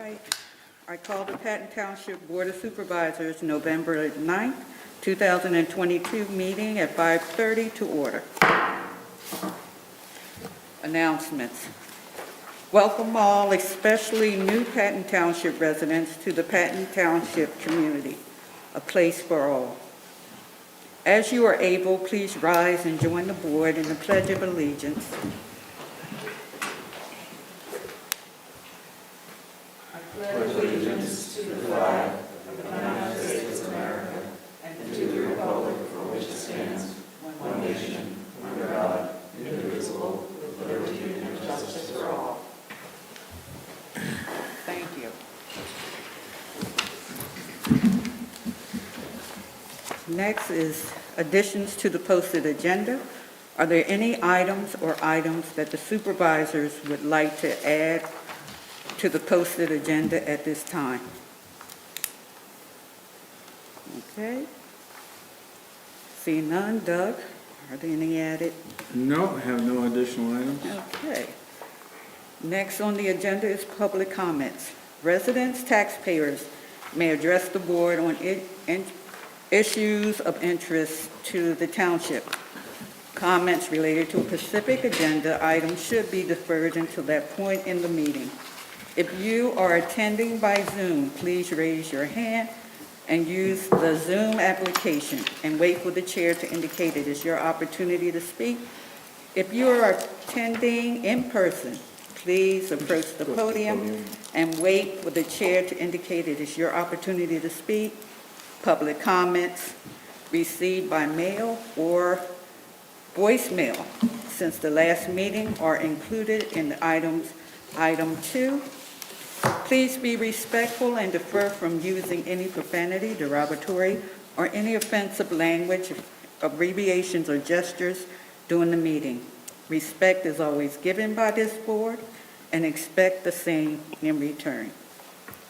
right. I call the Patton Township Board of Supervisors November 9th, 2022 meeting at 5:30 to order. Announcements. Welcome all, especially new Patton Township residents, to the Patton Township community, a place for all. As you are able, please rise and join the board in the Pledge of Allegiance. Pledge allegiance to the flag of the United States of America and to the republic for which it stands, one nation, under God, indivisible, with liberty and justice for all. Thank you. Next is additions to the posted agenda. Are there any items that the supervisors would like to add to the posted agenda at this time? Okay. See none. Doug, are there any added? No, I have no additional items. Okay. Next on the agenda is public comments. Residents, taxpayers may address the board on issues of interest to the township. Comments related to a specific agenda item should be deferred until that point in the meeting. If you are attending by Zoom, please raise your hand and use the Zoom application and wait for the chair to indicate it is your opportunity to speak. If you are attending in person, please approach the podium and wait for the chair to indicate it is your opportunity to speak. Public comments received by mail or voicemail since the last meeting are included in the item 2. Please be respectful and defer from using any profanity, derogatory, or any offensive language, abbreviations, or gestures during the meeting. Respect is always given by this board, and expect the same in return.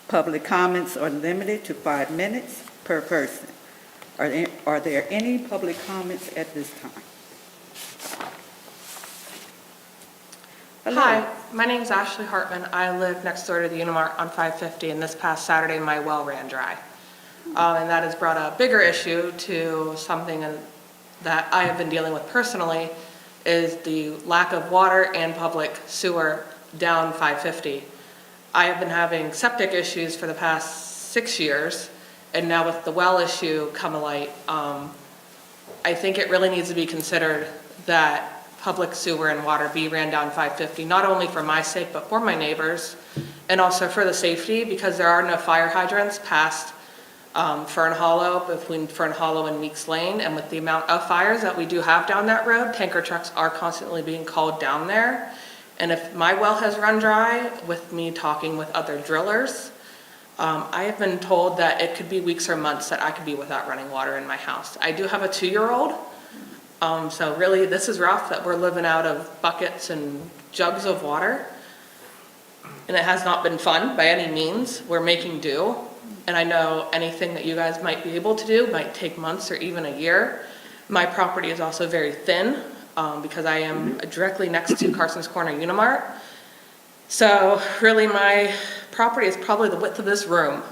Public comments are limited to 5 minutes per person. Are there any public comments at this time? Hello. Hi, my name is Ashley Hartman. I live next door to the Unimart on 550, and this past Saturday my well ran dry. And that has brought a bigger issue to something that I have been dealing with personally, is the lack of water and public sewer down 550. I have been having septic issues for the past 6 years, and now with the well issue come alight, I think it really needs to be considered that public sewer and water be ran down 550, not only for my sake, but for my neighbors, and also for the safety, because there are no fire hydrants past Fern Hollow, between Fern Hollow and Meeks Lane, and with the amount of fires that we do have down that road, tanker trucks are constantly being called down there. And if my well has run dry, with me talking with other drillers, I have been told that it could be weeks or months that I could be without running water in my house. I do have a 2-year-old, so really this is rough that we're living out of buckets and jugs of water. And it has not been fun by any means. We're making do. And I know anything that you guys might be able to do might take months or even a year. My property is also very thin because I am directly next to Carson's Corner Unimart. So really my property is probably the width of this room,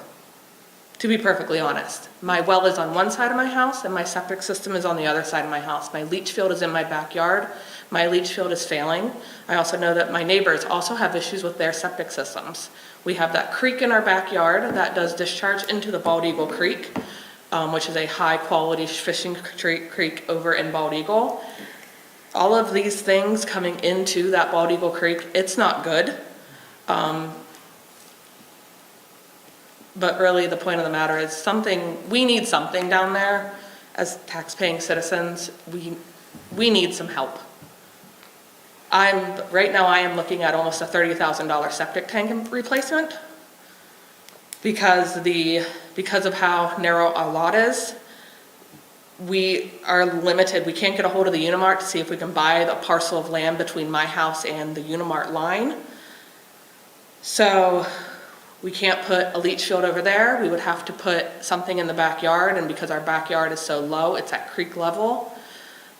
to be perfectly honest. My well is on one side of my house and my septic system is on the other side of my house. My leach field is in my backyard. My leach field is failing. I also know that my neighbors also have issues with their septic systems. We have that creek in our backyard that does discharge into the Bald Eagle Creek, which is a high quality fishing creek over in Bald Eagle. All of these things coming into that Bald Eagle Creek, it's not good. But really the point of the matter is we need something down there as tax-paying citizens. We need some help. Right now I am looking at almost a $30,000 septic tank replacement because of how narrow our lot is. We are limited. We can't get a hold of the Unimart to see if we can buy the parcel of land between my house and the Unimart line. So we can't put a leach field over there. We would have to put something in the backyard, and because our backyard is so low, it's at creek level.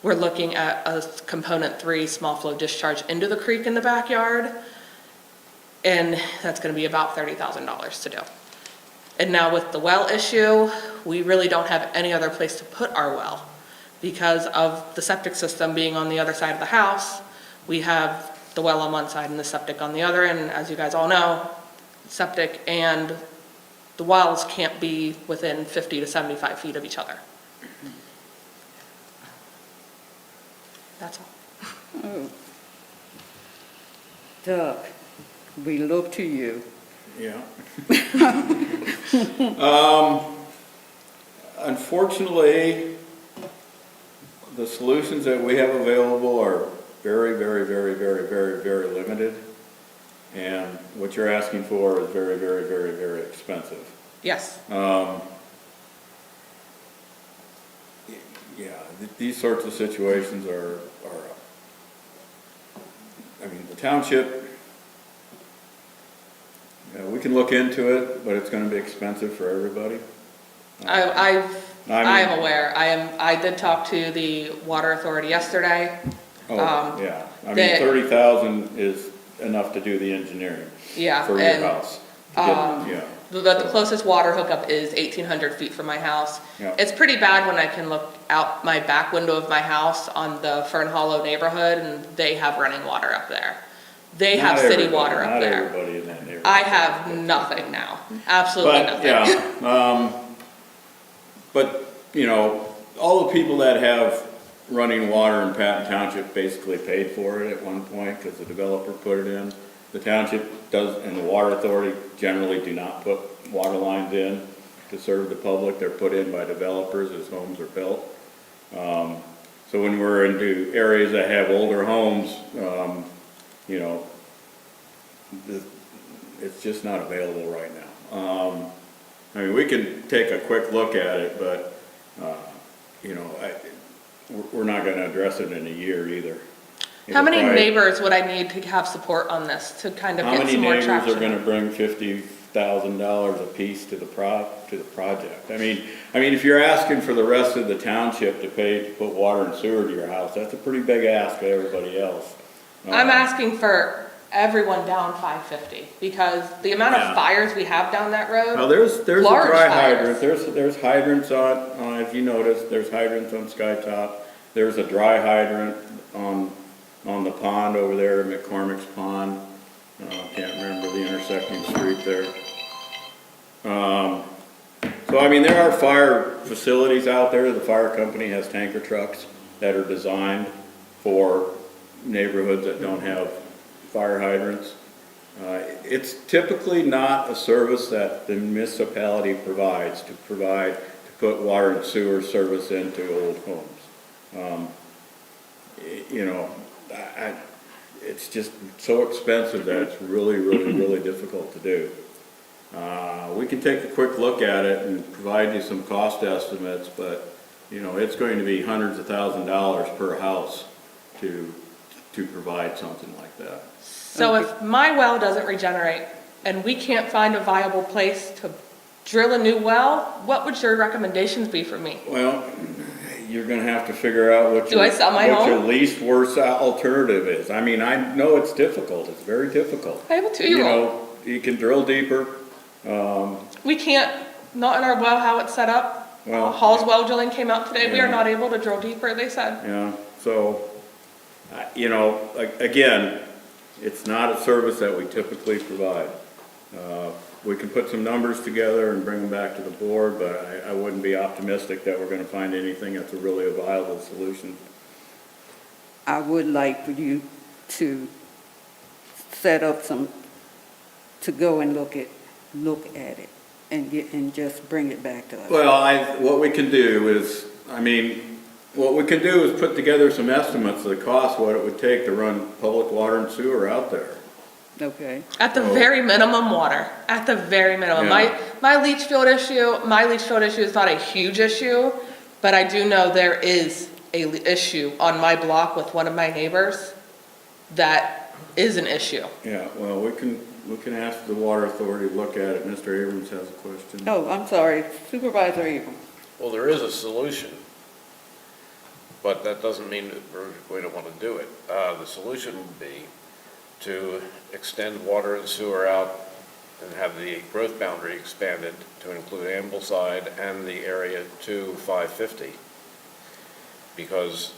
We're looking at a component 3 small flow discharge into the creek in the backyard. And that's gonna be about $30,000 to do. And now with the well issue, we really don't have any other place to put our well. Because of the septic system being on the other side of the house, we have the well on one side and the septic on the other, and as you guys all know, septic and the wells can't be within 50 to 75 feet of each other. That's all. Oh. Doug, we look to you. Yeah. Unfortunately, the solutions that we have available are very, very, very, very, very, very limited. And what you're asking for is very, very, very, very expensive. Yes. Yeah, these sorts of situations are, I mean, the township, we can look into it, but it's gonna be expensive for everybody. I am aware. I did talk to the water authority yesterday. Oh, yeah, I mean, they- 30,000 is enough to do the engineering Yeah, for your and, house. Yeah. the closest water hookup is 1,800 feet from my house. Yeah. It's pretty bad when I can look out my back window of my house on the Fern Hollow neighborhood, and they have running water up there. They have Not city everybody- water up there. Not everybody in that neighborhood. I have nothing now, absolutely But, nothing. yeah, but, you know, all the people that have running water in Patton Township basically paid for it at one point because the developer put it in. The township does, and the water authority generally do not put water lines in to serve the public. They're put in by developers as homes are built. So when we're into areas that have older homes, you know, it's just not available right now. I mean, we can take a quick look at it, but, you know, we're not gonna address it in a year either. How It'll many probably- neighbors would I need to have support on this to kind of How get many some more neighbors are traction? gonna bring $50,000 a piece to the project? I mean, if you're asking for the rest of the township to pay to put water and sewer to your house, that's a pretty big ask to everybody else. I'm asking for everyone down 550, because the amount Yeah. of fires we have down that road. Well, there's a Large dry fires. hydrant, there's hydrants on, if you notice, there's hydrants on Skytop. There's a dry hydrant on the pond over there, McCormick's Pond. Can't remember the intersecting street there. So I mean, there are fire facilities out there. The fire company has tanker trucks that are designed for neighborhoods that don't have fire hydrants. It's typically not a service that the municipality provides to put water and sewer service into old homes. You know, it's just so expensive that it's really, really, really difficult to do. We can take a quick look at it and provide you some cost estimates, but, you know, it's going to be hundreds of $1,000s per house to provide something like that. So if my well doesn't regenerate and we can't find a viable place to drill a new well, what would your recommendations be for me? Well, you're gonna have to figure out what Do I sell my what your home? least worst alternative is. I mean, I know it's difficult, it's very difficult. I have a 2-year-old. You know, you can drill deeper, We can't, not in our well how it's set up. Well, Hall's well drilling came out today. We yeah. are not able to drill deeper, they said. yeah, so, you know, again, it's not a service that we typically provide. We can put some numbers together and bring them back to the board, but I wouldn't be optimistic that we're gonna find anything that's really a viable solution. I would like for you to set up to go and look at it and just bring it back to us. Well, what we can do is, what we can do is put together some estimates of the cost, what it would take to run public water and sewer out there. Okay, At the So- very minimum, water, at the very minimum. Yeah. My leach field issue is not a huge issue, but I do know there is a issue on my block with one of my neighbors that is an issue. Yeah, well, we can ask the water authority to look at it. Mr. Abrams has a question. oh, I'm sorry, Supervisor Abrams. Well, there is a solution, but that doesn't mean that we're going to want to do it. The solution would be to extend water and sewer out and have the growth boundary expanded to include Ambleside and the area to 550. Because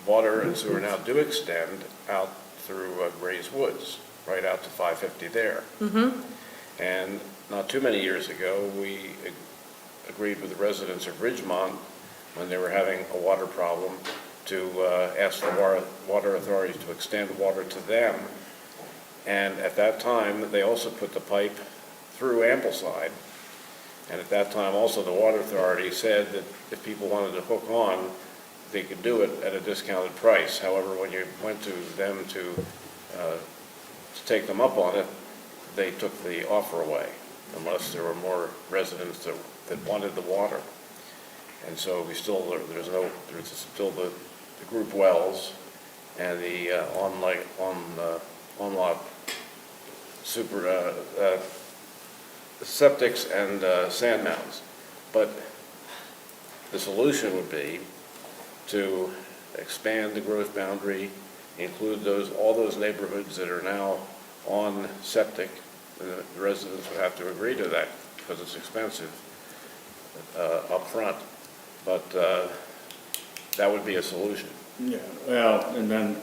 water and sewer now do extend out through Gray's Woods, right out to 550 there. And not too many years ago, we agreed with the residents of Ridgemont when they were having a water problem to ask the water authorities to extend water to them. And at that time, they also put the pipe through Ambleside. And at that time, also, the water authority said that if people wanted to hook on, they could do it at a discounted price. However, when you went to them to take them up on it, they took the offer away, unless there were more residents that wanted the water. And so there's still the group wells and the on-lot super septics and sand mounds. But the solution would be to expand the growth boundary, include all those neighborhoods that are now on septic. The residents would have to agree to that because it's expensive up front. But that would be a solution. Yeah, well, and then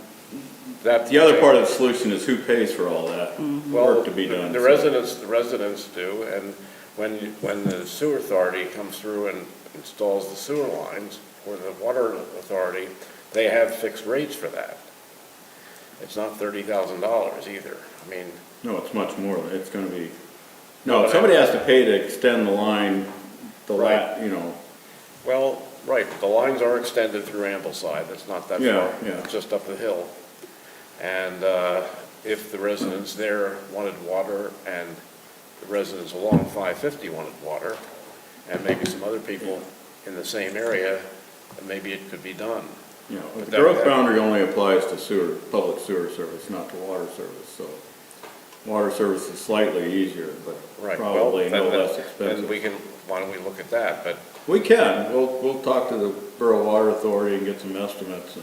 That the other part of the solution is who pays for all that work to be done. The residents do, and when the sewer authority comes through and installs the sewer lines, or the water authority, they have fixed rates for that. It's not $30,000 either. I mean, No, it's much more. It's going to be, no, somebody has to pay to extend the line, Right. you know. well, right, but the lines are extended through Ambleside. That's not that Yeah, far. yeah. It's just up the hill. And if the residents there wanted water and the residents along 550 wanted water, and maybe some other people in the same area, maybe it could be done. You know, But the that- growth that- boundary only applies to sewer, public sewer service, not to water service, so water service is slightly easier, but Right. probably no Then- less then expensive. why don't we look at that? But We can, we'll talk to the Borough Water Authority and get some estimates,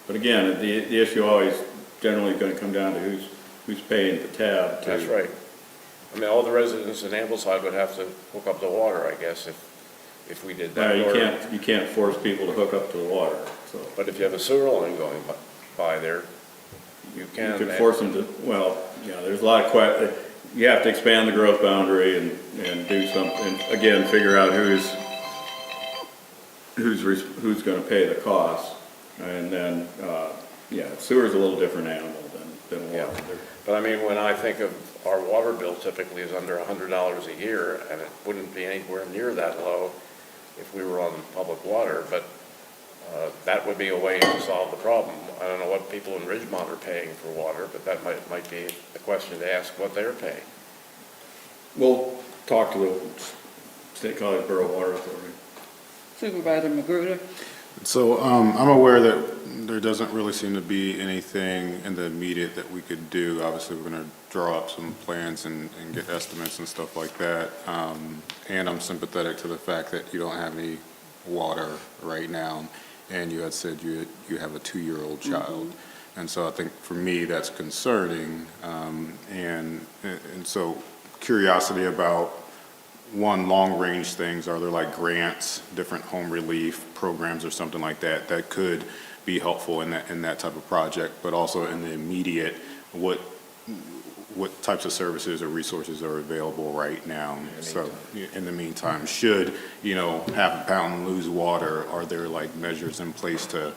but again, the issue always generally gonna come down to who's paying the tab to. that's right. I mean, all the residents in Ambleside would have to hook up the water, I guess, if we did that. You can't force people to hook up to the water, so. But if you have a sewer line going by there, you can. You could force them to, well, yeah, there's a lot of you have to expand the growth boundary and do something, again, figure out who's gonna pay the cost. And then, yeah, sewer's a little different animal than Yeah. water. But I mean, when I think of our water bill typically is under $100 a year, and it wouldn't be anywhere near that low if we were on public water, but that would be a way to solve the problem. I don't know what people in Ridgemont are paying for water, but that might be a question to ask what they're paying. We'll talk to the State College Borough Water Authority. Supervisor Magruder? So I'm aware that there doesn't really seem to be anything in the immediate that we could do. Obviously, we're going to draw up some plans and get estimates and stuff like that. And I'm sympathetic to the fact that you don't have any water right now. And you had said you have a 2-year-old child. And so I think for me, that's concerning. And so curiosity about one, long-range things, are there like grants, different home relief programs or something like that that could be helpful in that type of project, but also in the immediate, what types of services or resources are available right now? So in the meantime, should, half a pound lose water, are there like measures in place to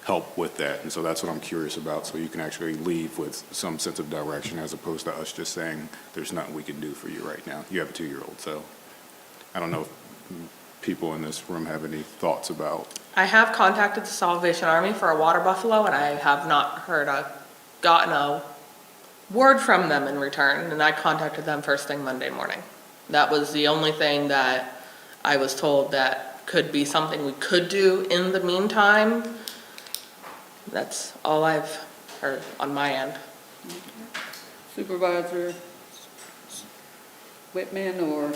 help with that? And so that's what I'm curious about, so you can actually leave with some sense of direction as opposed to us just saying, there's nothing we can do for you right now. You have a 2-year-old, so I don't know if people in this room have any thoughts about. I have contacted the Salvation Army for a water buffalo, and I have not gotten a word from them in return, and I contacted them first thing Monday morning. That was the only thing that I was told that could be something we could do in the meantime. That's all I've heard on my end. Supervisor Whitman or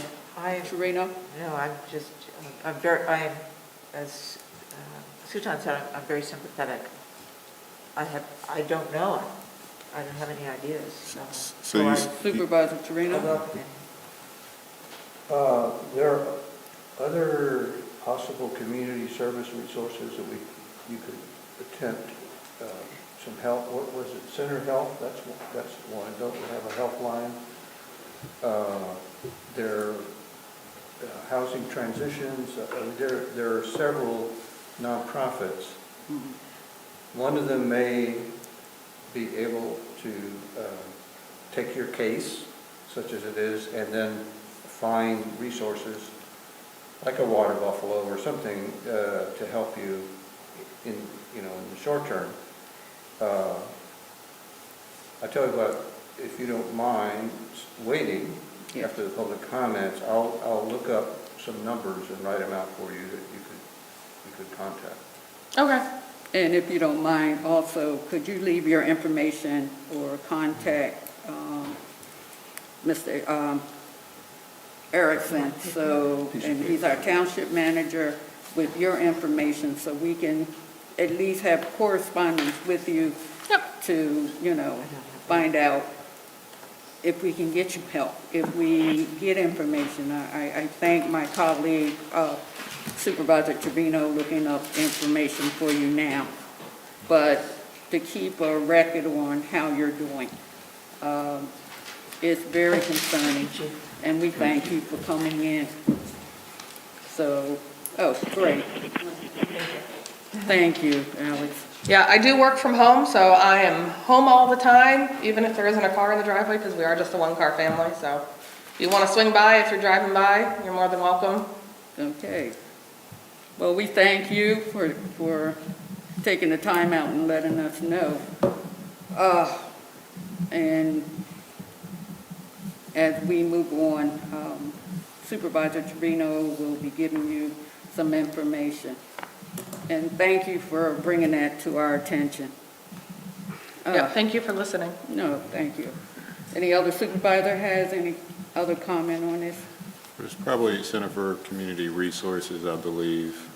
Torino? No, as Sutan said, I'm very sympathetic. I don't know. I don't have any ideas, so. So you, Supervisor I Torino? welcome it. There are other possible community service resources that you could attempt some help. What was it, Center Health? That's one. Don't we have a helpline? There are housing transitions. There are several nonprofits. One of them may be able to take your case, such as it is, and then find resources like a water buffalo or something to help you in the short term. I tell you what, if you don't mind waiting Yeah. after the public comments, I'll look up some numbers and write them out for you that you could contact. Okay. And if you don't mind, also, could you leave your information or contact Mr. Erickson? So, and he's our township manager, with your information, so we can at least have correspondence with you Yep. to, find out if we can get you help, if we get information. I thank my colleague, Supervisor Trevino, looking up information for you now, but to keep a record on how you're doing. It's very concerning, and we thank you for coming in. So, great. Thank you, Alex. Yeah, I do work from home, so I am home all the time, even if there isn't a car in the driveway, because we are just a one-car family. So if you want to swing by, if you're driving by, you're more than welcome. Okay. Well, we thank you for taking the time out and letting us know. And as we move on, Supervisor Trevino will be giving you some information. And thank you for bringing that to our attention. Yeah, thank you for listening. No, thank you. Any other supervisor has any other comment on this? there's probably Center for Community Resources, I believe,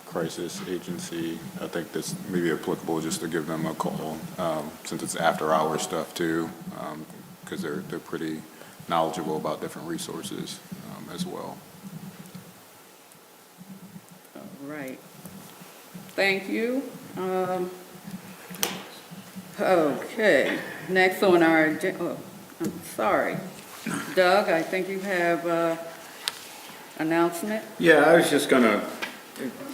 crisis agency. I think that's maybe applicable just to give them a call, since it's after-hour stuff too, because they're pretty knowledgeable about different resources as well. All right. Thank you. Okay, next on our agenda, I'm sorry. Doug, I think you have announcement? Yeah, I was just gonna,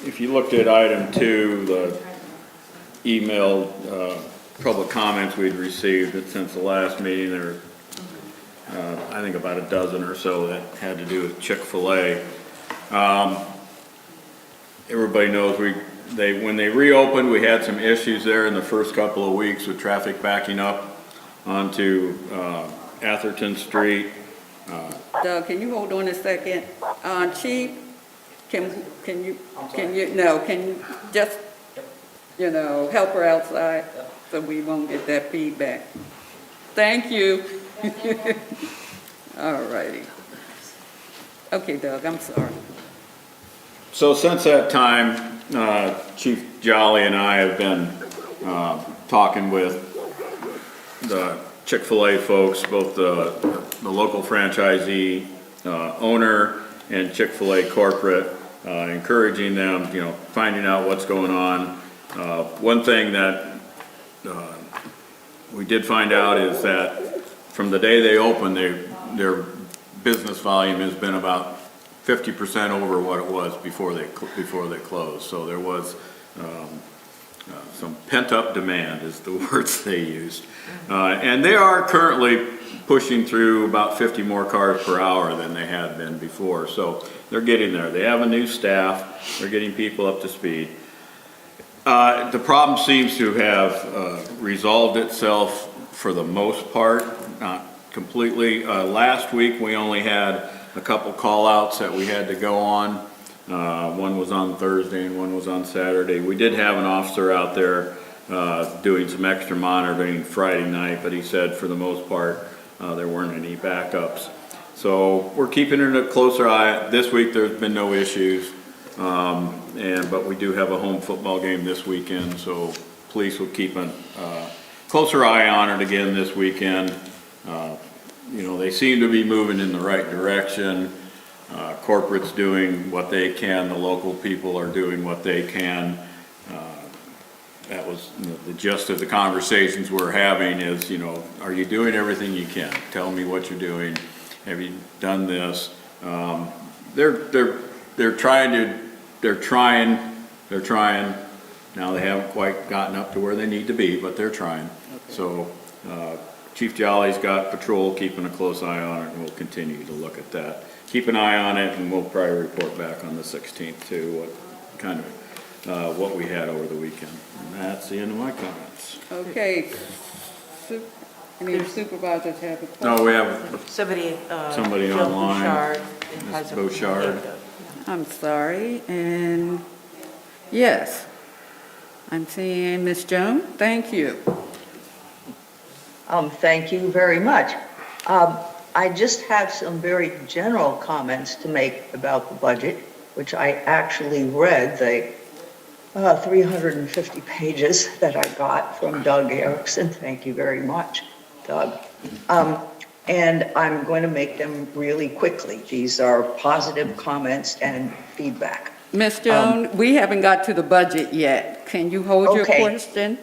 if you looked at item 2, the emailed public comments we'd received since the last meeting, there were, I think about a dozen or so that had to do with Chick-fil-A. Everybody knows when they reopened, we had some issues there in the first couple of weeks with traffic backing up onto Atherton Street. Doug, can you hold on a second? Chief, can you just, help her outside so we won't get that feedback? Thank you. All righty. Okay, Doug, I'm sorry. So since that time, Chief Jolly and I have been talking with the Chick-fil-A folks, both the local franchisee owner and Chick-fil-A corporate, encouraging them, finding out what's going on. One thing that we did find out is that from the day they opened, their business volume has been about 50% over what it was before they closed. So there was some pent-up demand is the words they used. And they are currently pushing through about 50 more cars per hour than they had been before. So they're getting there. They have a new staff. They're getting people up to speed. The problem seems to have resolved itself for the most part, not completely. Last week we only had a couple call-outs that we had to go on. One was on Thursday and one was on Saturday. We did have an officer out there doing some extra monitoring Friday night, but he said for the most part there weren't any backups. So we're keeping it a closer eye. This week there's been no issues, but we do have a home football game this weekend, so police will keep an closer eye on it again this weekend. You know, they seem to be moving in the right direction. Corporate's doing what they can, the local people are doing what they can. That was, you know, the gist of the conversations we're having is, you know, are you doing everything you can? Tell me what you're doing. Have you done this? They're trying. Now, they haven't quite gotten up to where they need to be, but they're trying. So, Chief Jolly's got patrol keeping a close eye on it, and we'll continue to look at that. Keep an eye on it, and we'll probably report back on the 16th too, what kind of, what we had over the weekend. And that's the end of my comments. Okay. Any supervisors have a question? No, we have Somebody somebody online, Ms. Bouchard. I'm sorry, and yes, I'm seeing Ms. Jones. Thank you. Thank you very much. I just have some very general comments to make about the budget, which I actually read the 350 pages that I got from Doug Erickson. Thank you very much, Doug. And I'm going to make them really quickly. These are positive comments and feedback. Ms. Jones, we haven't got to the budget yet. Can you hold your Okay. question?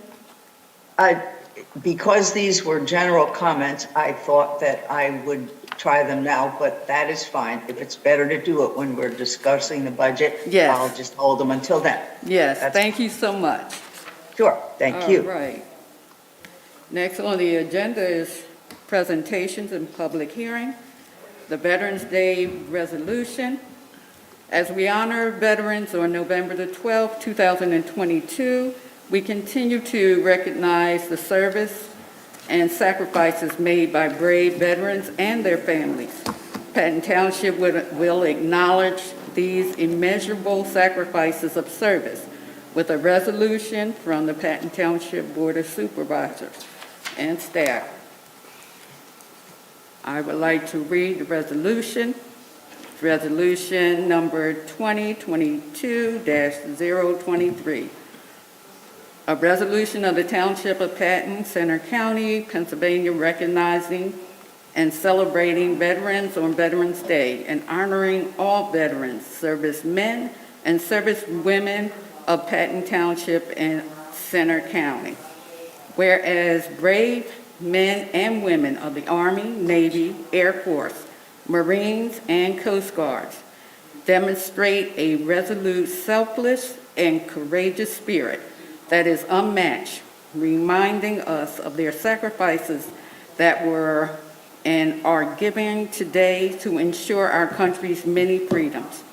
Because these were general comments, I thought that I would try them now, but that is fine. If it's better to do it when we're discussing the budget, Yes. I'll just hold them until then. Yes, That's- thank you so much. Sure, thank you. All right. Next on the agenda is presentations and public hearing. The Veterans Day resolution. As we honor veterans on November the 12th, 2022, we continue to recognize the service and sacrifices made by brave veterans and their families. Patton Township will acknowledge these immeasurable sacrifices of service with a resolution from the Patton Township Board of Supervisors and staff. I would like to read the resolution. Resolution number 2022-023. A resolution of the Township of Patton, Center County, Pennsylvania, recognizing and celebrating veterans on Veterans Day and honoring all veterans, servicemen and servicewomen of Patton Township and Center County. Whereas brave men and women of the Army, Navy, Air Force, Marines, and Coast Guards demonstrate a resolute, selfless, and courageous spirit that is unmatched, reminding us of their sacrifices that were and are given today to ensure our country's many freedoms.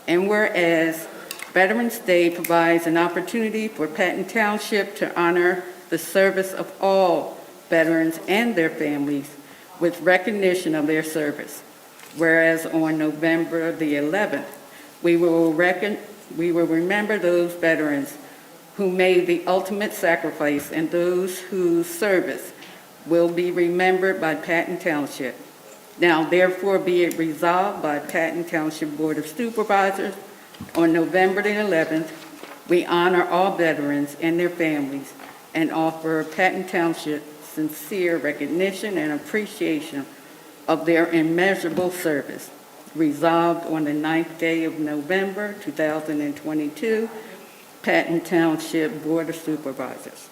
And whereas Veterans Day provides an opportunity for Patton Township to honor the service of all veterans and their families with recognition of their service. Whereas on November the 11th, we will remember those veterans who made the ultimate sacrifice and those whose service will be remembered by Patton Township. Now therefore be it resolved by Patton Township Board of Supervisors on November the 11th, we honor all veterans and their families and offer Patton Township sincere recognition and appreciation of their immeasurable service. Resolved on the 9th day of November 2022, Patton Township Board of Supervisors.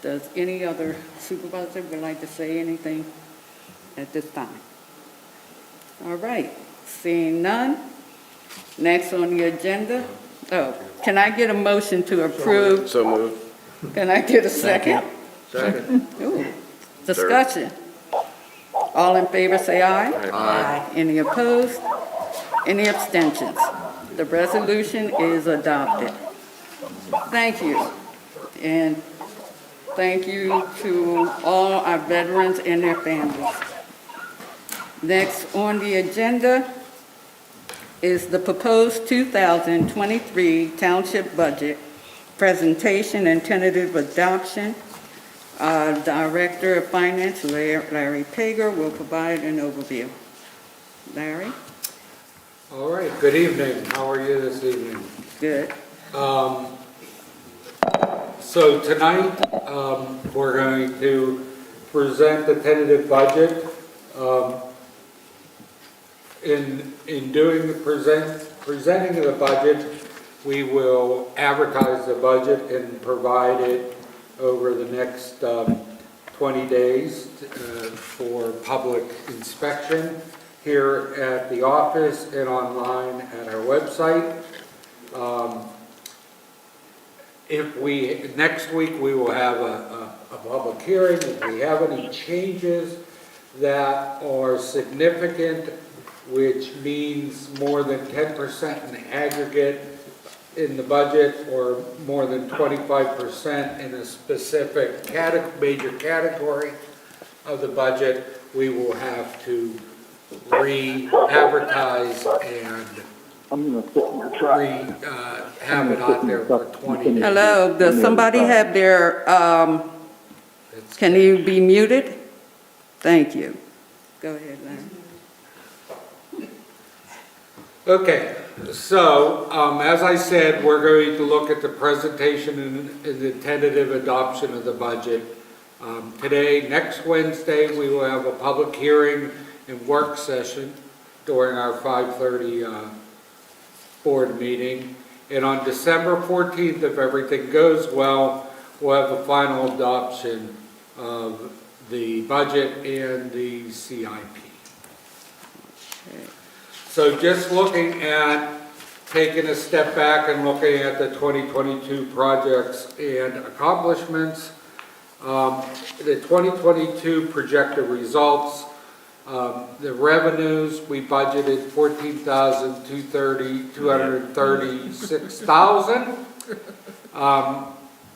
Does any other supervisor would like to say anything at this time? All right, seeing none. Next on the agenda, can I get a motion to approve? So moved. Can I get a second? Second. Ooh, discussion. All in favor, say aye. Aye. Any opposed? Any abstentions? The resolution is adopted. Thank you. And thank you to all our veterans and their families. Next on the agenda is the proposed 2023 Township Budget presentation and tentative adoption. Director of Finance, Larry Pager, will provide an overview. Larry? All right, good evening. How are you this evening? Good. So tonight, we're going to present the tentative budget. In doing the presenting of the budget, we will advertise the budget and provide it over the next 20 days for public inspection here at the office and online at our website. Next week, we will have a public hearing. If we have any changes that are significant, which means more than 10% in aggregate in the budget or more than 25% in a specific major category of the budget, we will have to re-advertise and have it out there for 20 days. Hello, does somebody have their, can you be muted? Thank you. Go ahead, Larry. Okay, so as I said, we're going to look at the presentation and the tentative adoption of the budget. Today, next Wednesday, we will have a public hearing and work session during our 5:30 board meeting. And on December 14th, if everything goes well, we'll have the final adoption of the budget and the CIP. So just looking at, taking a step back and looking at the 2022 projects and accomplishments, the 2022 projected results, the revenues, we budgeted $236,000.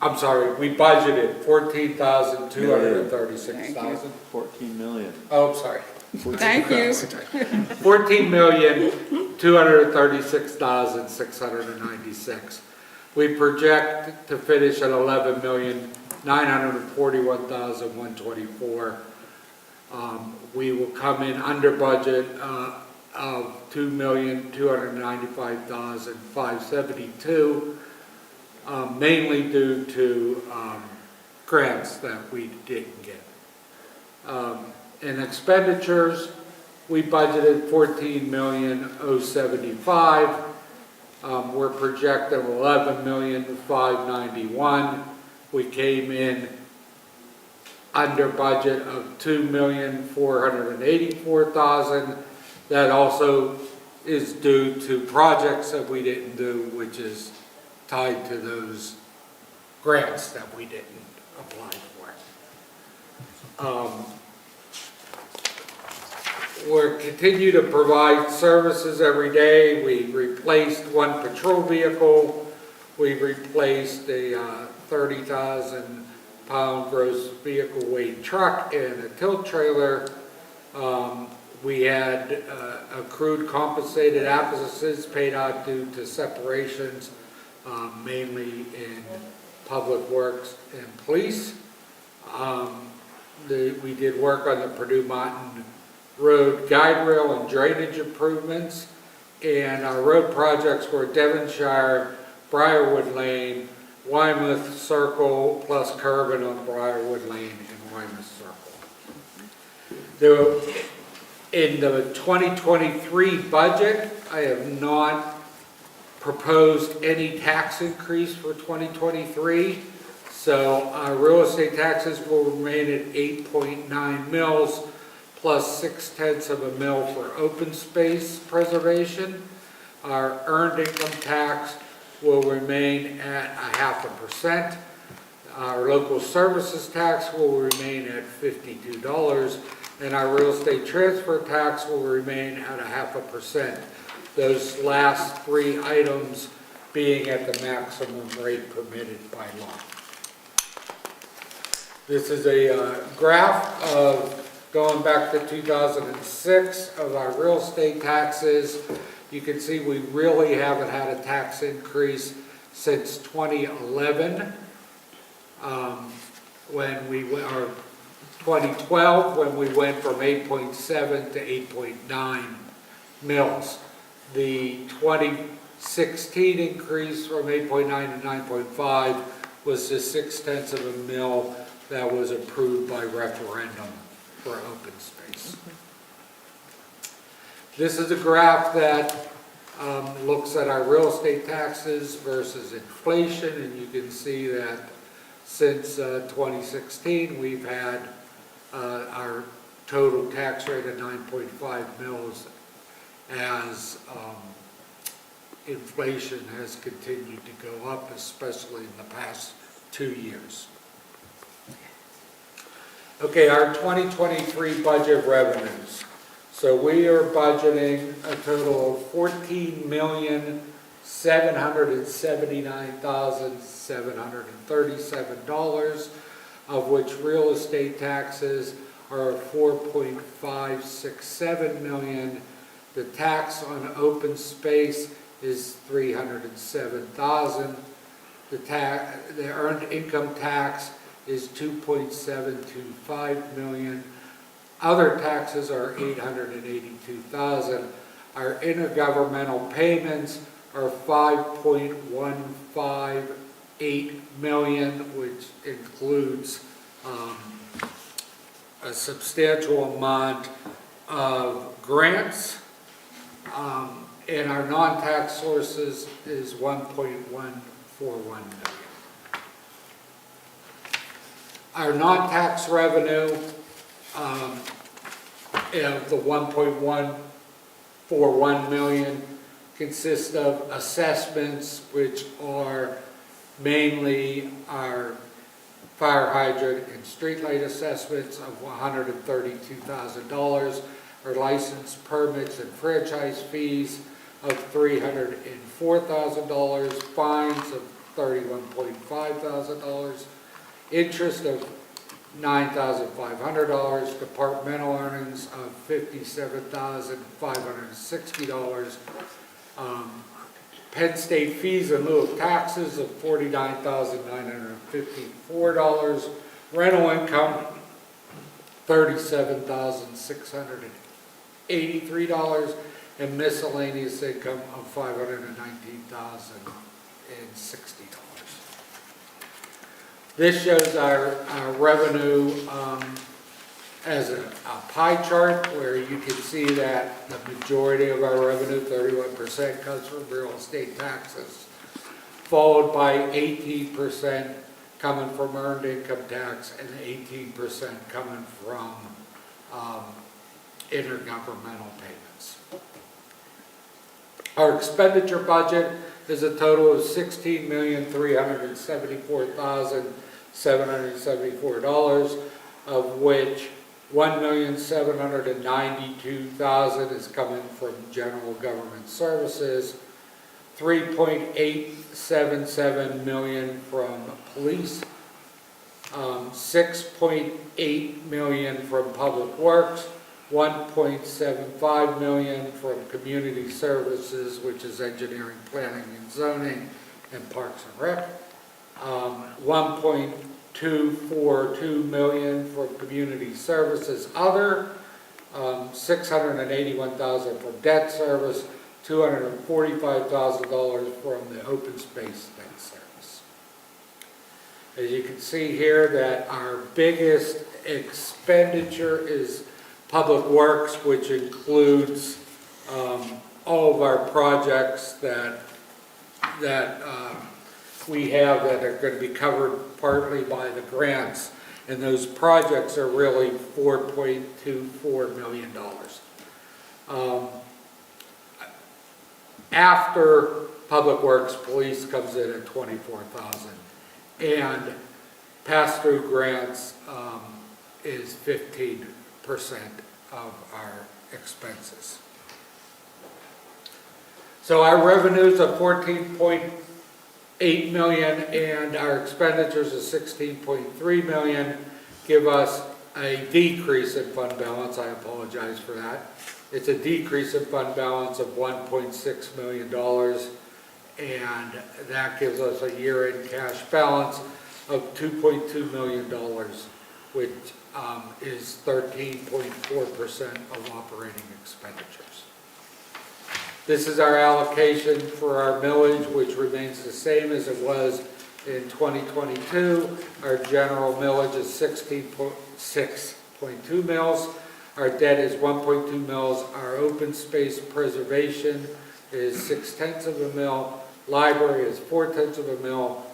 I'm sorry, we budgeted $14,236,000. 14 million. Oh, sorry. Thank you. $14,236,696. We project to finish at $11,941,124. We will come in under budget of $2,295,572, mainly due to grants that we didn't get. In expenditures, we budgeted $14,075,000. We're projecting $11,591,000. We came in under budget of $2,484,000. That also is due to projects that we didn't do, which is tied to those grants that we didn't apply for. We'll continue to provide services every day. We replaced one patrol vehicle. We replaced a 30,000-pound gross vehicle weight truck and a tilt trailer. We had accrued compensated absences paid out due to separations, mainly in public works and police. We did work on the Purdue Mountain Road guide rail and drainage improvements, and our road projects were Devonshire, Briarwood Lane, Weymouth Circle, plus curbing on Briarwood Lane and Weymouth Circle. In the 2023 budget, I have not proposed any tax increase for 2023, so our real estate taxes will remain at 8.9 mils, plus 0.6 of a mil for open space preservation. Our earned income tax will remain at 0.5%. Our local services tax will remain at $52, and our real estate transfer tax will remain at 0.5%. Those last three items being at the maximum rate permitted by law. This is a graph of going back to 2006 of our real estate taxes. You can see we really haven't had a tax increase since 2011, when we went, or 2012, when we went from 8.7 to 8.9 mils. The 2016 increase from 8.9 to 9.5 was the 0.6 of a mil that was approved by referendum for open space. This is a graph that looks at our real estate taxes versus inflation, and you can see that since 2016, we've had our total tax rate of 9.5 mils as inflation has continued to go up, especially in the past 2 years. Okay, our 2023 budget revenues. So we are budgeting a total of $14,779,737, of which real estate taxes are $4.567 million. The tax on open space is $307,000. The earned income tax is $2.725 million. Other taxes are $882,000. Our intergovernmental payments are $5.158 million, which includes a substantial amount of grants. And our non-tax sources is $1.141 million. Our non-tax revenue of the $1.141 million consists of assessments, which are mainly our fire hydrant and streetlight assessments of $132,000, our license permits and franchise fees of $304,000, fines of $31,500, interest of $9,500, departmental earnings of $57,560, Penn State fees in lieu of taxes of $49,954, rental income $37,683, and miscellaneous income of $519,060. This shows our revenue as a pie chart, where you can see that the majority of our revenue, 31%, comes from real estate taxes, followed by 18% coming from earned income tax and 18% coming from intergovernmental payments. Our expenditure budget is a total of $16,374,774, of which $1,792,000 is coming from general government services, $3.877 million from police, $6.8 million from public works, $1.75 million from community services, which is engineering, planning, and zoning, and parks and rec, $1.242 million from community services other, $681,000 from debt service, $245,000 from the open space debt service. As you can see here, that our biggest expenditure is public works, which includes all of our projects that we have that are going to be covered partly by the grants, and those projects are really $4.24 million. After Public Works, Police comes in at $24,000, and pass-through grants is 15% of our expenses. So our revenues of $14.8 million and our expenditures of $16.3 million give us a decrease in fund balance. I apologize for that. It's a decrease in fund balance of $1.6 million, and that gives us a year-end cash balance of $2.2 million, which is 13.4% of operating expenditures. This is our allocation for our millage, which remains the same as it was in 2022. Our general millage is 16.2 mils. Our debt is 1.2 mils. Our open space preservation is 0.6 of a mil. Library is 0.4 of a mil.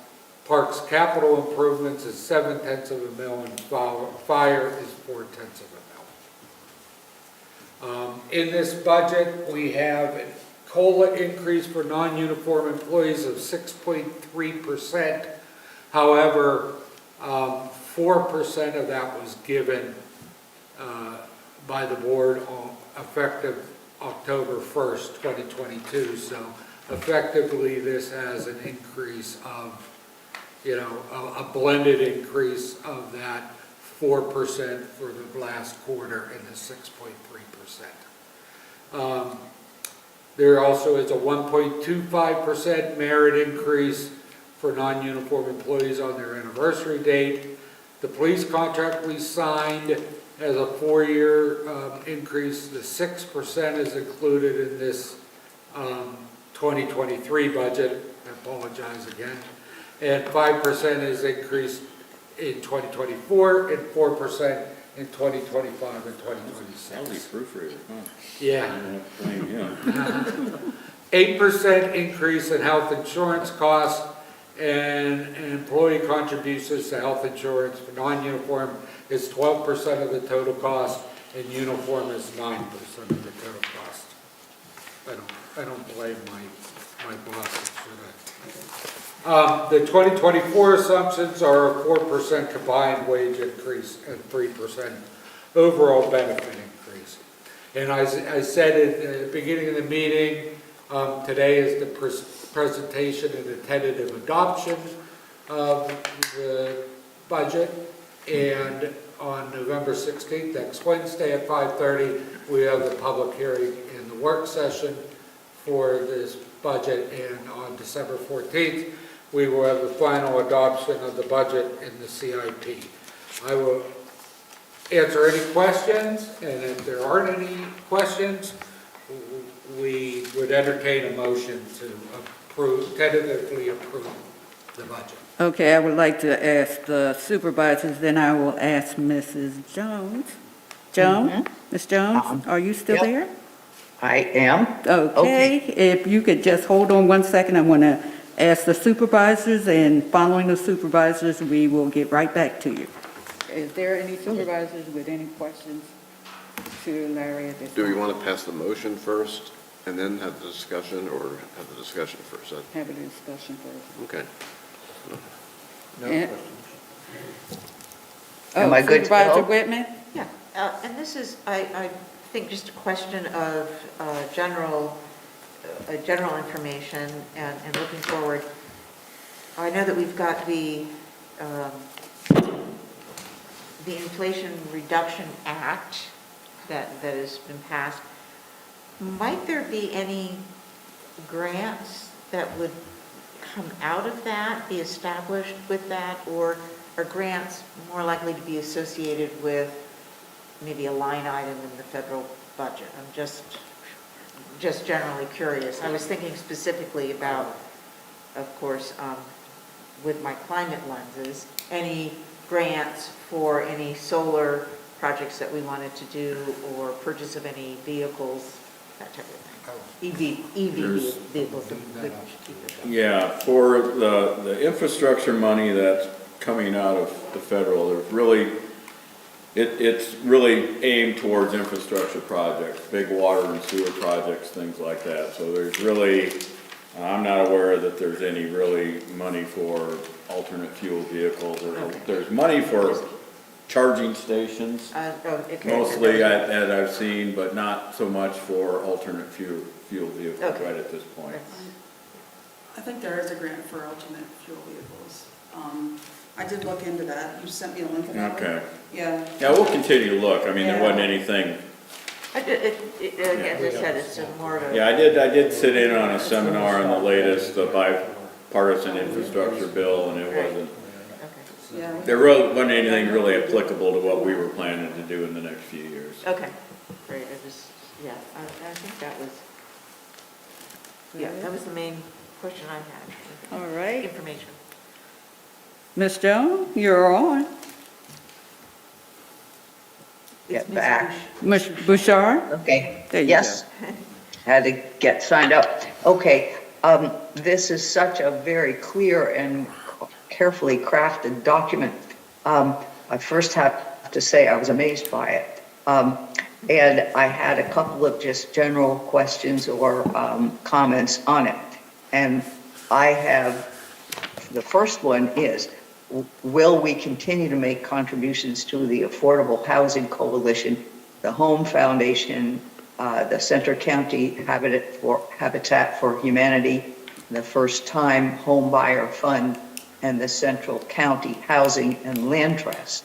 Parks capital improvements is 0.7 of a mil, and fire is 0.4 of a mil. In this budget, we have a COLA increase for non-uniform employees of 6.3%. However, 4% of that was given by the board effective October 1st, 2022. So effectively, this has an increase of, a blended increase of that 4% for the last quarter and the 6.3%. There also is a 1.25% merit increase for non-uniform employees on their anniversary date. The police contract we signed has a 4-year increase. The 6% is included in this 2023 budget. I apologize again. And 5% is increased in 2024 and 4% in 2025 and 2026. Healthy proofreader, huh? Yeah. I don't have to blame him. 8% increase in health insurance costs, and employee contributions to health insurance for non-uniform is 12% of the total cost, and uniform is 9% of the total cost. I don't blame my bosses for that. The 2024 assumptions are a 4% combined wage increase and 3% overall benefit increase. And I said at the beginning of the meeting, today is the presentation and the tentative adoption of the budget. And on November 16th, next Wednesday at 5:30, we have the public hearing in the work session for this budget. And on December 14th, we will have the final adoption of the budget in the CIP. I will answer any questions, and if there aren't any questions, we would entertain a motion to tentatively approve the budget. Okay, I would like to ask the supervisors, then I will ask Mrs. Jones. Joan? Ms. Jones, are you still Yep. there? I am. Okay, if you could just hold on one second, I want to ask the supervisors, and following the supervisors, we will get right back to you. Is there any supervisors with any questions to Larry at this Do we time? want to pass the motion first and then have the discussion, or have the discussion first? Have a discussion first. Okay. No Yeah. questions. Am I good to Supervisor go? Whitman? Yeah, and this is, I think, just a question of general information and looking forward. I know that we've got the Inflation Reduction Act that has been passed. Might there be any grants that would come out of that, be established with that, or are grants more likely to be associated with maybe a line item in the federal budget? I'm just generally curious. I was thinking specifically about, of course, with my climate lenses, any grants for any solar projects that we wanted to do, or purchase of any vehicles, that type of thing. EV vehicles. Yeah, for the infrastructure money that's coming out of the federal, there's really, it's really aimed towards infrastructure projects, big water and sewer projects, things like that. So there's really, I'm not aware that there's any really money for alternate fuel vehicles, or there's money for charging stations, mostly that I've seen, but not so much for alternate fuel vehicles right at this point. I think there is a grant for alternate fuel vehicles. I did look into that. You sent me a link. Okay. Yeah. Yeah, we'll continue to look. I mean, there wasn't anything. As I said, it's more of a... Yeah, I did sit in on a seminar on the latest bipartisan infrastructure bill, and it wasn't, Yeah. there really wasn't anything really applicable to what we were planning to do in the next few years. Okay, great, I think that was the main question I had. All right. Information. Ms. Jones, you're on. Get back. Ms. Bouchard? Okay, There you yes. Had to get signed up. Okay, this is such a very clear and carefully crafted document. I first have to say I was amazed by it. And I had a couple of just general questions or comments on it. And I have, the first one is, will we continue to make contributions to the Affordable Housing Coalition, the Home Foundation, the Center County Habitat for Humanity, the First Time Home Buyer Fund, and the Central County Housing and Land Trust?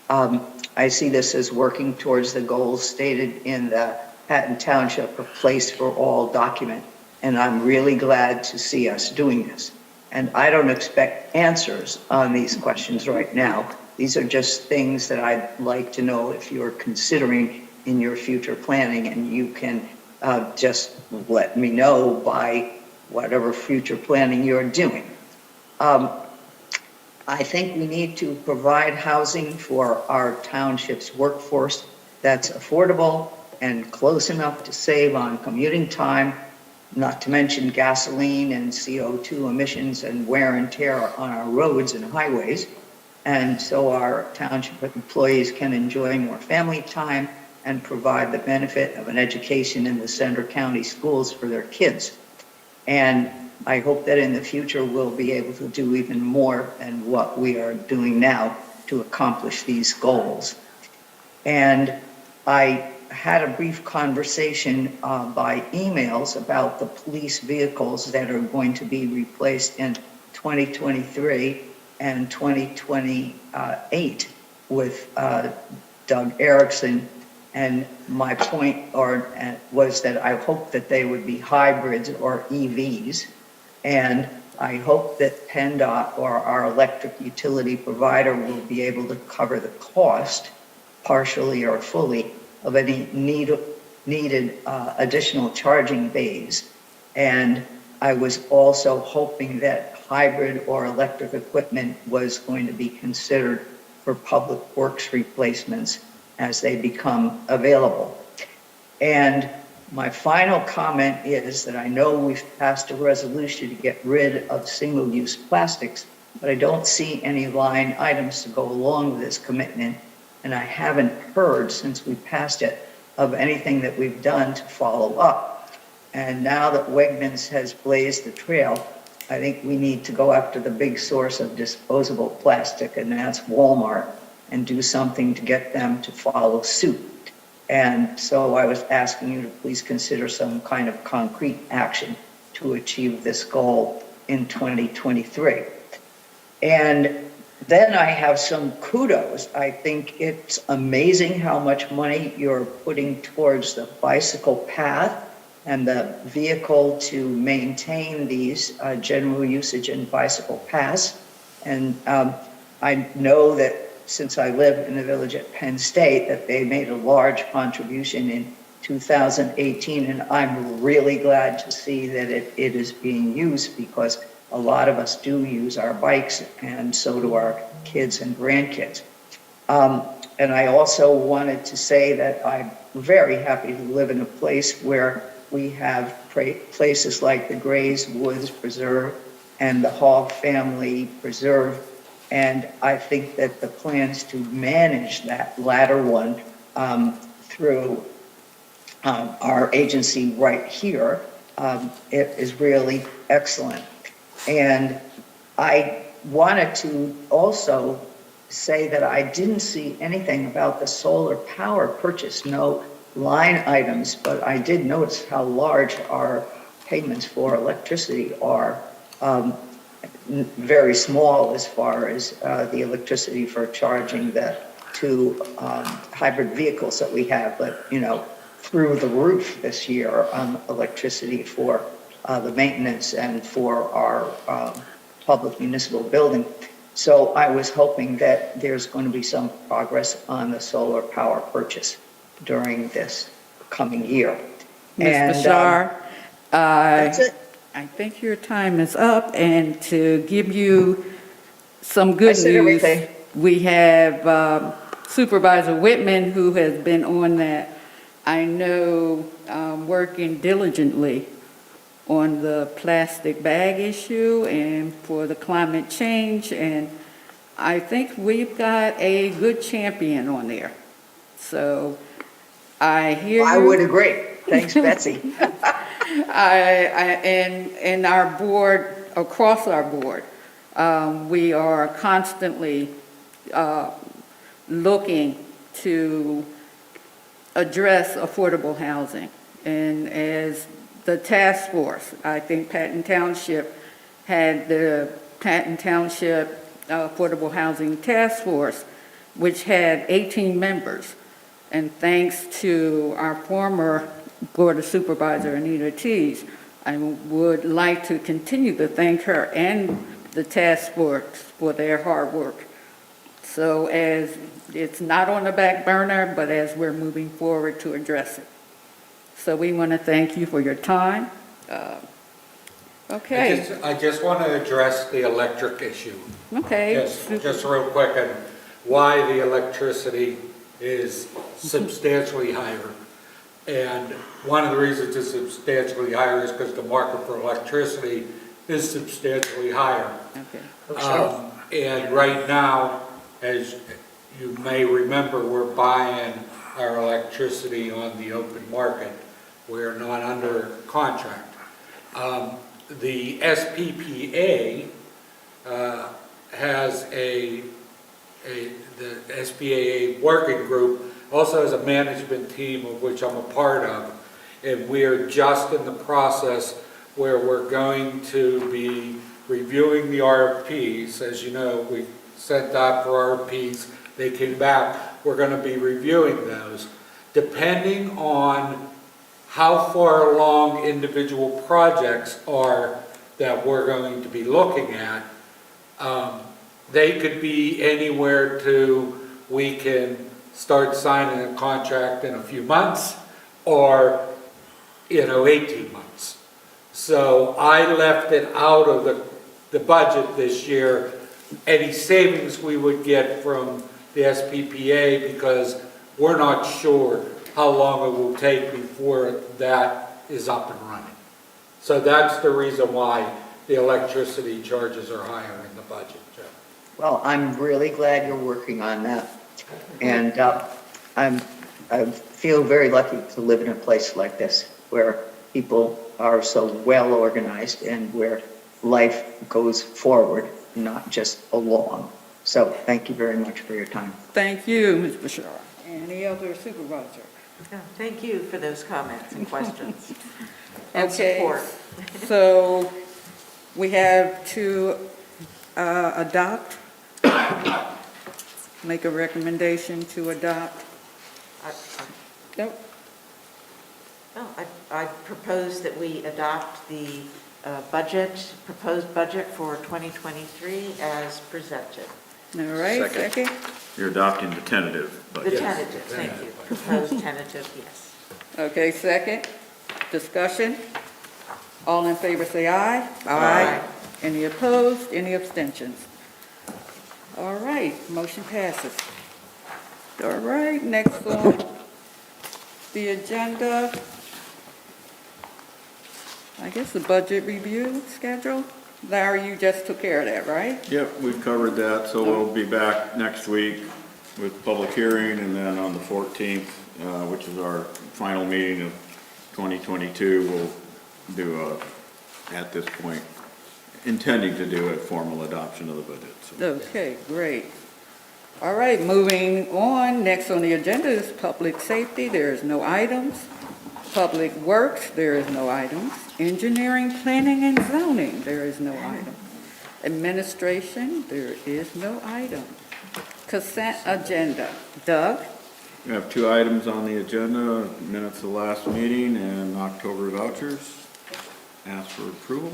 I see this as working towards the goals stated in the Patton Township A Place for All document, and I'm really glad to see us doing this. And I don't expect answers on these questions right now. These are just things that I'd like to know if you're considering in your future planning, and you can just let me know by whatever future planning you're doing. I think we need to provide housing for our township's workforce that's affordable and close enough to save on commuting time, not to mention gasoline and CO2 emissions and wear and tear on our roads and highways. And so our township employees can enjoy more family time and provide the benefit of an education in the Center County schools for their kids. And I hope that in the future we'll be able to do even more than what we are doing now to accomplish these goals. And I had a brief conversation by emails about the police vehicles that are going to be replaced in 2023 and 2028 with Doug Erickson. And my point was that I hope that they would be hybrids or EVs. And I hope that PennDOT or our electric utility provider will be able to cover the cost, partially or fully, of any needed additional charging bays. And I was also hoping that hybrid or electric equipment was going to be considered for public works replacements as they become available. And my final comment is that I know we've passed a resolution to get rid of single-use plastics, but I don't see any line items to go along with this commitment. And I haven't heard since we passed it of anything that we've done to follow up. And now that Wegmans has blazed the trail, I think we need to go after the big source of disposable plastic, and that's Walmart, and do something to get them to follow suit. And so I was asking you to please consider some kind of concrete action to achieve this goal in 2023. And then I have some kudos. I think it's amazing how much money you're putting towards the bicycle path and the vehicle to maintain these general usage and bicycle paths. And I know that since I live in the village at Penn State, that they made a large contribution in 2018, and I'm really glad to see that it is being used, because a lot of us do use our bikes, and so do our kids and grandkids. And I also wanted to say that I'm very happy to live in a place where we have places like the Grays Woods Preserve and the Hall Family Preserve. And I think that the plans to manage that latter one through our agency right here, it is really excellent. And I wanted to also say that I didn't see anything about the solar power purchase, no line items, but I did notice how large our payments for electricity are. Very small as far as the electricity for charging the two hybrid vehicles that we have, but through the roof this year on electricity for the maintenance and for our public municipal building. So I was hoping that there's going to be some progress on the solar power purchase during this coming year. Ms. Bashar, that's it. I think your time is up, and to give you some good I said news. everything. We have Supervisor Whitman, who has been on that, I know, working diligently on the plastic bag issue and for the climate change, and I think we've got a good champion on there. So I hear you. I would agree. Thanks, Betsy. And our board, across our board, we are constantly looking to address affordable housing. And as the task force, I think Patton Township had the Patton Township Affordable Housing Task Force, which had 18 members. And thanks to our former Board of Supervisor, Anita Tees, I would like to continue to thank her and the task force for their hard work. So as it's not on the back burner, but as we're moving forward to address it. So we want to thank you for your time. Okay, I just want to address the electric issue. okay. Just real quick, and why the electricity is substantially higher. And one of the reasons it's substantially higher is because the market for electricity is substantially higher. Okay. And right now, as you may remember, we're buying our electricity on the open market. We're not under contract. The SPPA has the SPAA working group also has a management team of which I'm a part of, and we're just in the process where we're going to be reviewing the RFPs. As you know, we sent out for RFPs, they came back, we're going to be reviewing those. Depending on how far along individual projects are that we're going to be looking at, they could be anywhere to, we can start signing a contract in a few months, or, 18 months. So I left it out of the budget this year, any savings we would get from the SPPA, because we're not sure how long it will take before that is up and running. So that's the reason why the electricity charges are higher in the budget, Joe. Well, I'm really glad you're working on that. And I feel very lucky to live in a place like this where people are so well organized and where life goes forward, not just along. So thank you very much for your time. Thank you, Ms. Bashar. Any other supervisor? No, thank you for those comments and questions and Okay. support. So we have to adopt, make a recommendation to adopt. Nope. I propose that we adopt the proposed budget for 2023 as presented. All right, Second. second. You're adopting the tentative The budget. tentative, thank you. Proposed tentative, yes. Okay, second. Discussion. All in favor say aye. Aye. Any opposed? Any abstentions? All right, motion passes. All right, next on the agenda, I guess the budget review schedule. Larry, you just took care of that, right? Yep, we've covered that, so we'll be back next week with public hearing, and then on the 14th, which is our final meeting of 2022, we'll do at this point, intending to do a formal adoption of the budget. So. Okay, great. All right, moving on. Next on the agenda is public safety. There is no items. Public works, there is no items. Engineering, planning, and zoning, there is no item. Administration, there is no item. Consent agenda. Doug? We have 2 items on the agenda, minutes of the last meeting and October vouchers. Ask for approval.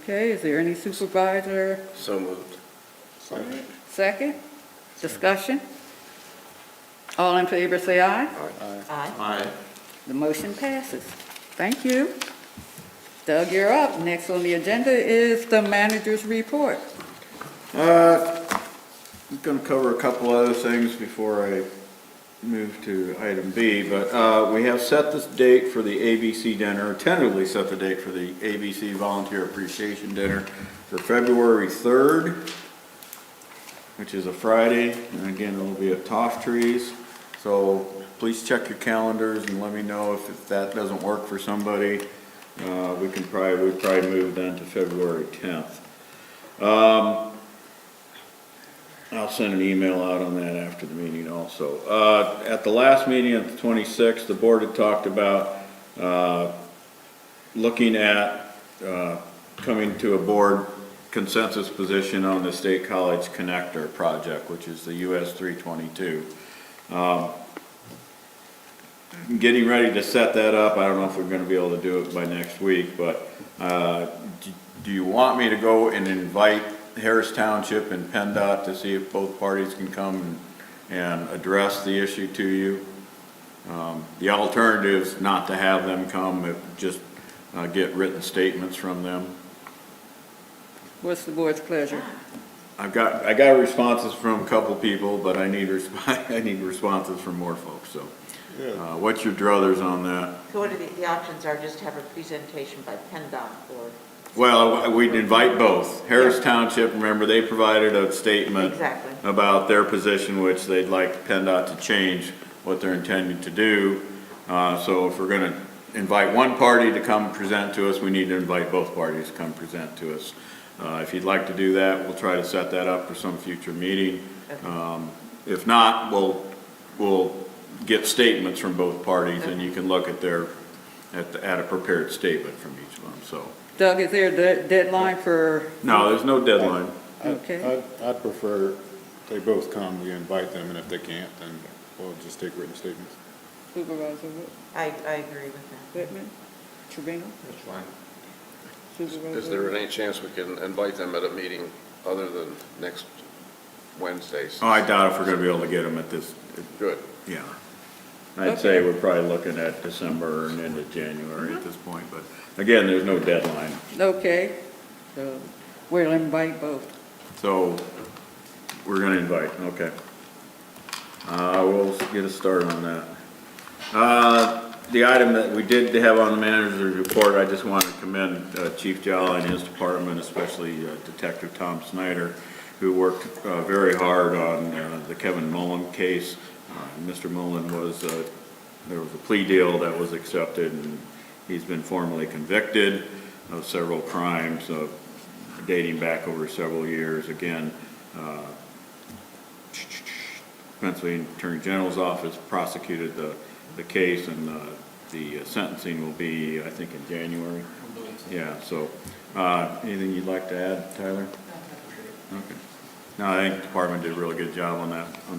Okay, is there any supervisor? So moved. Second? Discussion? All in favor say aye. Aye. The motion passes. Thank you. Doug, you're up. Next on the agenda is the manager's report. I'm going to cover a couple other things before I move to item B, but we have set this date for the ABC dinner, or tentatively set the date for the ABC Volunteer Appreciation Dinner for February 3rd, which is a Friday, and again, it'll be at Toff Trees. So please check your calendars and let me know if that doesn't work for somebody. We'd probably move then to February 10th. I'll send an email out on that after the meeting also. At the last meeting at the 26th, the board had talked about looking at coming to a board consensus position on the State College Connector project, which is the US 322. Getting ready to set that up. I don't know if we're going to be able to do it by next week, but do you want me to go and invite Harris Township and PennDOT to see if both parties can come and address the issue to you? The alternative is not to have them come, just get written statements from them. What's the board's pleasure? I got responses from a couple people, but I need responses from more folks, so. What's your druthers on that? So what are the options are, just have a presentation by PennDOT or? Well, we'd invite both. Harris Township, remember, they provided a statement Exactly. about their position, which they'd like PennDOT to change what they're intending to do. So if we're going to invite one party to come present to us, we need to invite both parties to come present to us. If you'd like to do that, we'll try to set that up for some future meeting. If not, we'll get statements from both parties, and you can look at at a prepared statement from each of them. So. Doug, is there a deadline for? No, there's no deadline. Okay. I'd prefer they both come, we invite them, and if they can't, then we'll just take written statements. Supervisor I agree with that. Whitman? Trevino? That's fine. Supervisor Is there any chance we can invite them at a meeting other than next Wednesdays? Oh, I doubt if we're going to be able to get them at this. Good. Yeah. I'd say we're probably looking at December and into January at this point, but again, there's no deadline. Okay. So we'll invite both. So we're going to invite, okay. We'll get a start on that. The item that we did have on the manager's report, I just want to commend Chief Jala and his department, especially Detective Tom Snyder, who worked very hard on the Kevin Mullen case. Mr. Mullen there was a plea deal that was accepted, and he's been formally convicted of several crimes dating back over several years. Again, Pennsylvania Attorney General's office prosecuted the case, and the sentencing will be, I think, in January. Yeah, so anything you'd like to add, Tyler? Okay. No, I think the department did a really good job on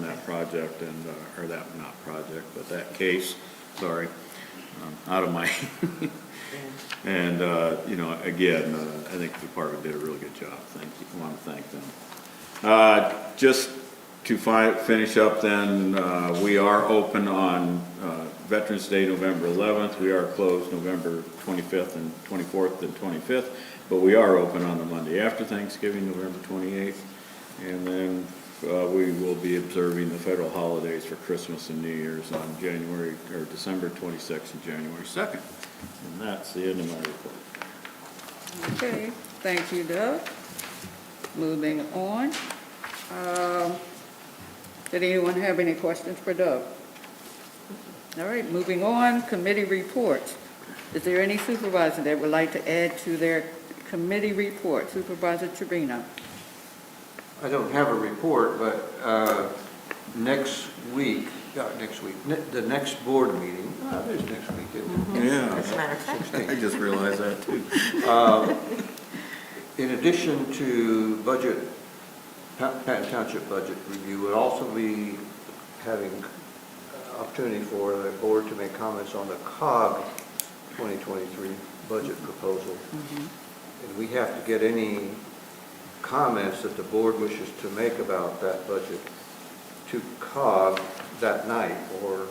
that project, and or that, not project, but that case. Sorry, out of my. And again, I think the department did a really good job. Thank you. I want to thank them. Just to finish up, then we are open on Veterans Day, November 11th. We are closed November 25th and 24th and 25th, but we are open on the Monday after Thanksgiving, November 28th. And then we will be observing the federal holidays for Christmas and New Year's on December 26th and January 2nd. And that's the end of my report. Okay. Thank you, Doug. Moving on. Did anyone have any questions for Doug? All right, moving on, committee reports. Is there any supervisor that would like to add to their committee report? Supervisor Trevino. I don't have a report, but the next board meeting, it is next week, isn't it? Yeah, As a matter of fact. I just realized that too. In addition to Patton Township budget review, we'll also be having opportunity for the board to make comments on the COG 2023 budget proposal. And we have to get any comments that the board wishes to make about that budget to COG that night or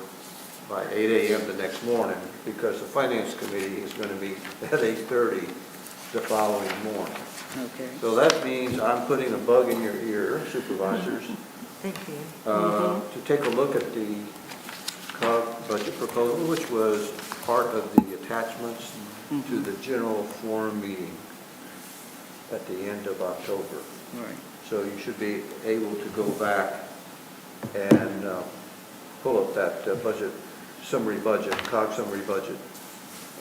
by 8 a.m. the next morning, because the Finance Committee is going to meet at 8:30 the following morning. Okay. So that means I'm putting a bug in your ear, supervisors, Thank you. to take a look at the COG budget proposal, which was part of the attachments to the general forum meeting at the end of October. Right. So you should be able to go back and pull up that budget, summary budget, COG summary budget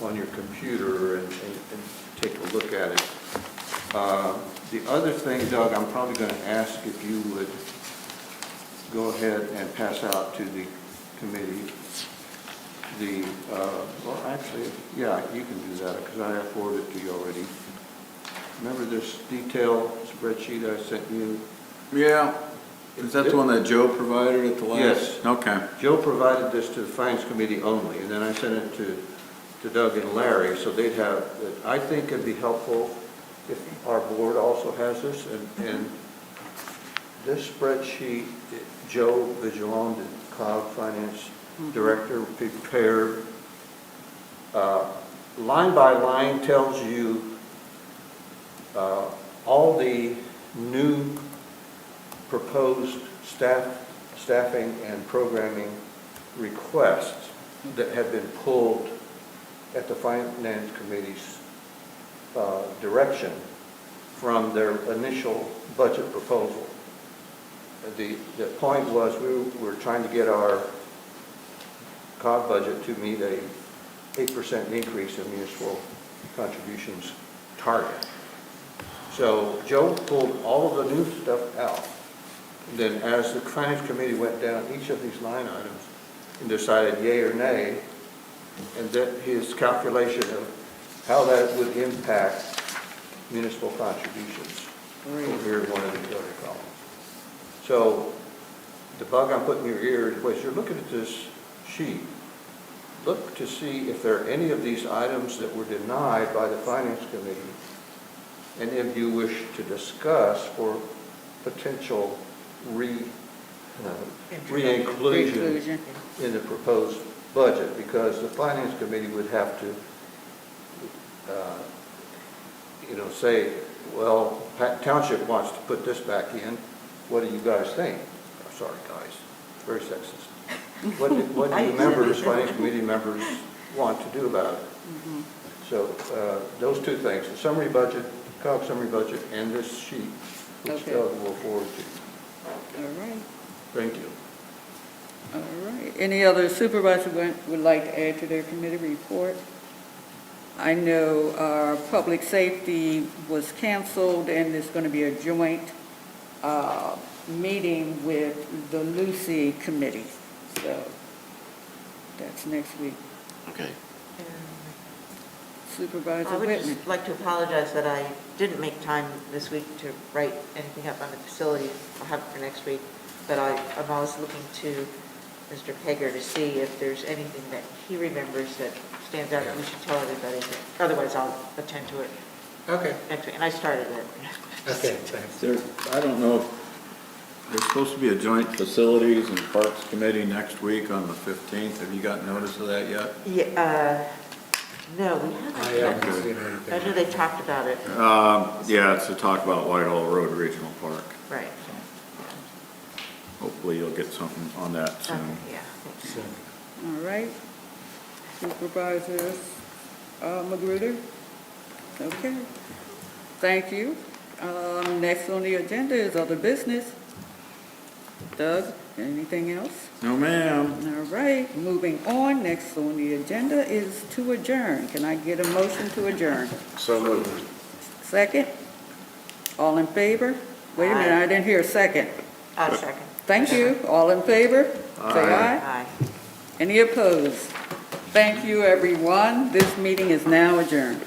on your computer and take a look at it. The other thing, Doug, I'm probably going to ask if you would go ahead and pass out to the committee well, actually, yeah, you can do that because I forwarded it to you already. Remember this detailed spreadsheet I sent you? Yeah. Is that the one that Joe provided at the last? Yes. Okay. Joe provided this to the Finance Committee only, and then I sent it to Doug and Larry, so they'd have, I think it'd be helpful if our board also has this, and this spreadsheet, Joe Vigilon, the COG Finance Director, prepared, line by line tells you all the new proposed staffing and programming requests that have been pulled at the Finance Committee's direction from their initial budget proposal. The point was we were trying to get our COG budget to meet a 8% increase in municipal contributions target. So Joe pulled all of the new stuff out. Then as the Finance Committee went down each of these line items and decided yay or nay, and then his calculation of how that would impact municipal contributions over here in one of the other columns. So the bug I'm putting in your ear is, as you're looking at this sheet, look to see if there are any of these items that were denied by the Finance Committee, and if you wish to discuss for potential re-inclusion in the proposed budget, because the Finance Committee would have to, say, well, Patton Township wants to put this back in. What do you guys think? Oh, sorry, guys, very sexist. What do you members, Finance Committee members, want to do about it? So those two things, the summary budget, COG summary budget, and this sheet, which Doug will forward to you. All right. Thank you. All right. Any other supervisor would like to add to their committee report? I know our public safety was canceled, and there's going to be a joint meeting with the Lucy Committee. So that's next week. Okay. Supervisor I would Whitman. just like to apologize that I didn't make time this week to write anything up on the facility. I'll have it for next week. But I'm always looking to Mr. Hager to see if there's anything that he remembers that stands out that we should tell everybody. Otherwise, I'll attend to it Okay, next week. And I started it. okay, thanks. I don't know, if there's supposed to be a joint facilities and parks committee next week on the 15th. Have you got notice of that yet? Yeah, no, we I haven't. haven't seen I anything. know they talked about it. Yeah, it's to talk about Whitehall Road Regional Park. Right. Hopefully you'll get something on that Okay, soon. yeah. Thanks. So, All right. Supervisor Magruder? Okay. Thank you. Next on the agenda is other business. Doug, anything else? No, ma'am. All right, moving on. Next on the agenda is to adjourn. Can I get a motion to adjourn? So moved. Second? All in favor? Wait a minute, I didn't hear a second. Second. Thank you. All in favor? Say aye. Aye. Any opposed? Thank you, everyone. This meeting is now adjourned.